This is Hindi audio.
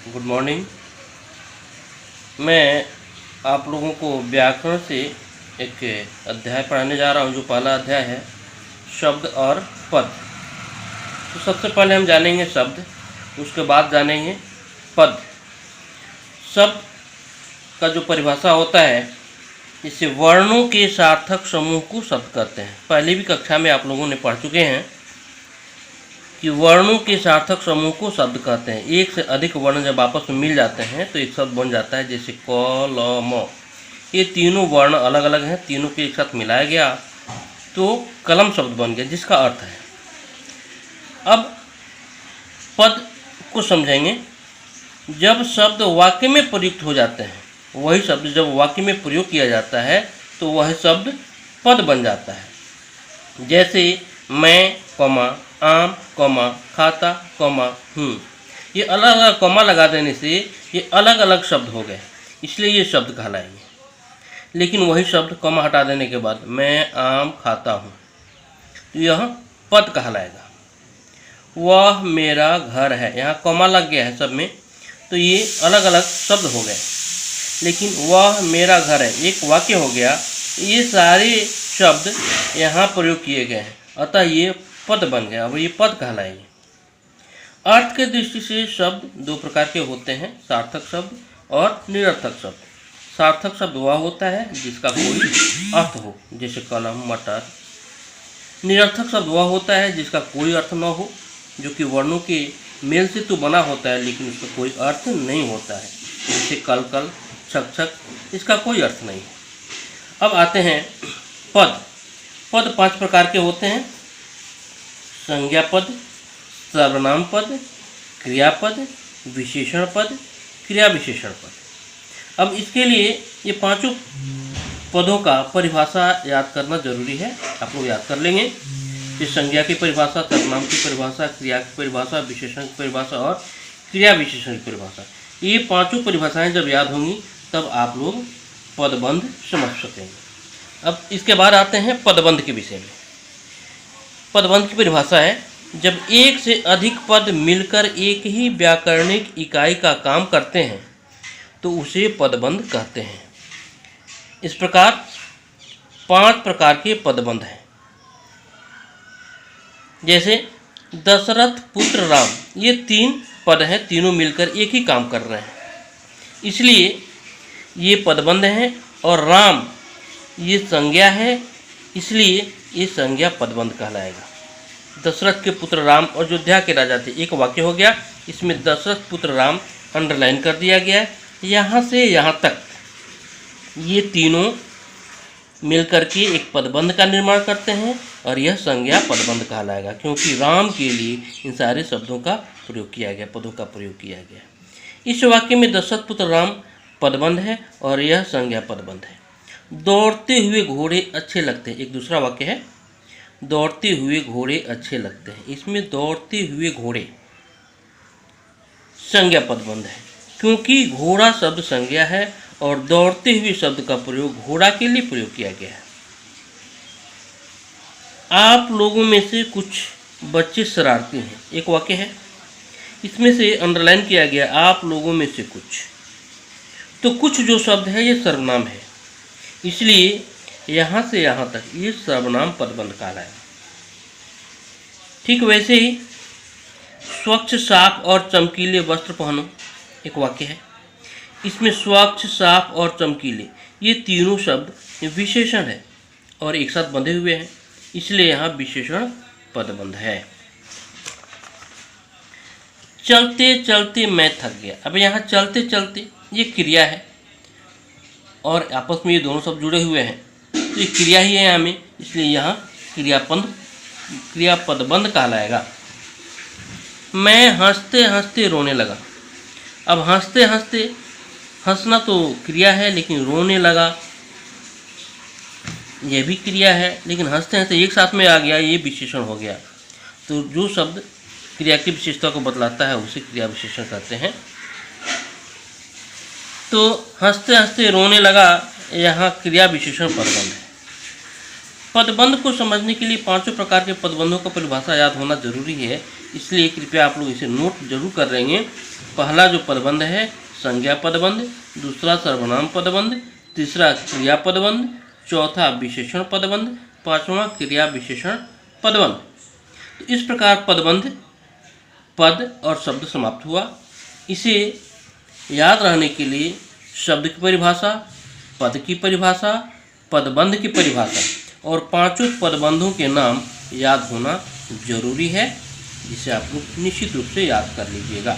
Good morning. मैं आप लोगों को व्याकरण से एक अध्याय पढ़ाने जा रहा हूँ, जो पहला अध्याय है शब्द और पद। तो सबसे पहले हम जानेंगे शब्द, उसके बाद जानेंगे पद। शब्द का जो परिभाषा होता है, इसे वर्णों के सार्थक समूह को शब्द कहते हैं। पहले भी कक्षा में आप लोगों ने पढ़ चुके हैं कि वर्णों के सार्थक समूह को शब्द कहते हैं। एक से अधिक वर्ण जब आपस में मिल जाते हैं तो एक शब्द बन जाता है। जैसे क, ल, म, ये तीनों वर्ण अलग अलग हैं, तीनों के एक साथ मिलाया गया तो कलम शब्द बन गया, जिसका अर्थ है। अब पद को समझेंगे। जब शब्द वाक्य में प्रयुक्त हो जाते हैं, वही शब्द जब वाक्य में प्रयोग किया जाता है तो वह शब्द पद बन जाता है। जैसे मैं, कॉमा, आम, कॉमा, खाता, कॉमा, हूँ, ये अलग अलग कॉमा लगा देने से ये अलग अलग शब्द हो गए, इसलिए ये शब्द कहलाएंगे। लेकिन वही शब्द कॉमा हटा देने के बाद मैं आम खाता हूँ तो यह पद कहलाएगा। वह मेरा घर है, यहाँ कॉमा लग गया है सब में, तो ये अलग अलग शब्द हो गए। लेकिन वह मेरा घर है एक वाक्य हो गया, ये सारे शब्द यहाँ प्रयोग किए गए हैं, अतः ये पद बन गया। अब ये पद कहलाएंगे। अर्थ के दृष्टि से शब्द दो प्रकार के होते हैं, सार्थक शब्द और निरर्थक शब्द। सार्थक शब्द वह होता है जिसका कोई अर्थ हो, जैसे कलम, मटर। निरर्थक शब्द वह होता है जिसका कोई अर्थ न हो, जो कि वर्णों के मेल से तो बना होता है लेकिन उसका कोई अर्थ नहीं होता है। जैसे कल कल, छक छक, इसका कोई अर्थ नहीं है। अब आते हैं पद। पद 5 प्रकार के होते हैं। संज्ञा पद, सर्वनाम पद, क्रियापद, विशेषण पद, क्रिया विशेषण पद। अब इसके लिए ये 5 पदों का परिभाषा याद करना जरूरी है। आप लोग याद कर लेंगे कि संज्ञा की परिभाषा, सर्वनाम की परिभाषा, क्रिया की परिभाषा, विशेषण की परिभाषा और क्रिया विशेषण की परिभाषा। ये 5 परिभाषाएं जब याद होंगी तब आप लोग पदबंध समझ सकेंगे। अब इसके बाद आते हैं पदबंध के विषय में। पदबंध की परिभाषा है जब एक से अधिक पद मिलकर एक ही व्याकरणिक इकाई का काम करते हैं तो उसे पदबंध कहते हैं। इस प्रकार 5 प्रकार के पदबंध हैं। जैसे दशरथ पुत्र राम, ये 3 पद हैं, तीनों मिलकर एक ही काम कर रहे हैं, इसलिए ये पदबंध हैं। और राम ये संज्ञा है, इसलिए ये संज्ञा पदबंध कहलाएगा। दशरथ के पुत्र राम अयोध्या के राजा थे, एक वाक्य हो गया। इसमें दशरथ पुत्र राम अंडरलाइन कर दिया गया है। यहाँ से यहाँ तक ये तीनों मिलकर के एक पदबंध का निर्माण करते हैं और यह संज्ञा पदबंध कहलाएगा, क्योंकि राम के लिए इन सारे शब्दों का प्रयोग किया गया, पदों का प्रयोग किया गया। इस वाक्य में दशरथ पुत्र राम पदबंध है और यह संज्ञा पदबंध है। दौड़ते हुए घोड़े अच्छे लगते हैं, एक दूसरा वाक्य है, दौड़ते हुए घोड़े अच्छे लगते हैं। इसमें दौड़ते हुए घोड़े संज्ञा पदबंध है, क्योंकि घोड़ा शब्द संज्ञा है और दौड़ते हुए शब्द का प्रयोग घोड़ा के लिए प्रयोग किया गया है। आप लोगों में से कुछ बच्चे शरारती हैं, एक वाक्य है, इसमें से अंडरलाइन किया गया आप लोगों में से कुछ। तो कुछ जो शब्द है ये सर्वनाम है, इसलिए यहाँ से यहाँ तक ये सर्वनाम पदबंध कहलाएगा। ठीक वैसे ही स्वच्छ, साफ और चमकीले वस्त्र पहनो, एक वाक्य है, इसमें स्वच्छ, साफ और चमकीले ये तीनों शब्द विशेषण है और एक साथ बंधे हुए हैं, इसलिए यहाँ विशेषण पदबंध है। चलते चलते मैं थक गया। अब यहाँ चलते चलते ये क्रिया है और आपस में ये दोनों शब्द जुड़े हुए हैं, तो ये क्रिया ही है यहाँ में, इसलिए यहाँ क्रियापदबंध कहलाएगा। मैं हंसते हंसते रोने लगा। अब हंसते हंसते, हंसना तो क्रिया है लेकिन रोने लगा यह भी क्रिया है, लेकिन हंसते हंसते एक साथ में आ गया, ये विशेषण हो गया। तो जो शब्द क्रिया की विशेषता को बतलाता है उसे क्रिया विशेषण कहते हैं। तो हंसते हंसते रोने लगा, यहाँ क्रिया विशेषण पदबंध है। पदबंध को समझने के लिए पांचों प्रकार के पदबंधों का परिभाषा याद होना जरूरी है, इसलिए कृपया आप लोग इसे नोट जरूर कर रहेंगे। पहला जो पदबंध है संज्ञा पदबंध, दूसरा सर्वनाम पदबंध, तीसरा क्रिया पदबंध, चौथा विशेषण पदबंध, पांचवा क्रिया विशेषण पदबंध। तो इस प्रकार पदबंध पद और शब्द समाप्त हुआ। इसे याद रहने के लिए शब्द की परिभाषा, पद की परिभाषा, पदबंध की परिभाषा और पांचों पदबंधों के नाम याद होना जरूरी है, जिसे आप लोग निश्चित रूप से याद कर लीजिएगा।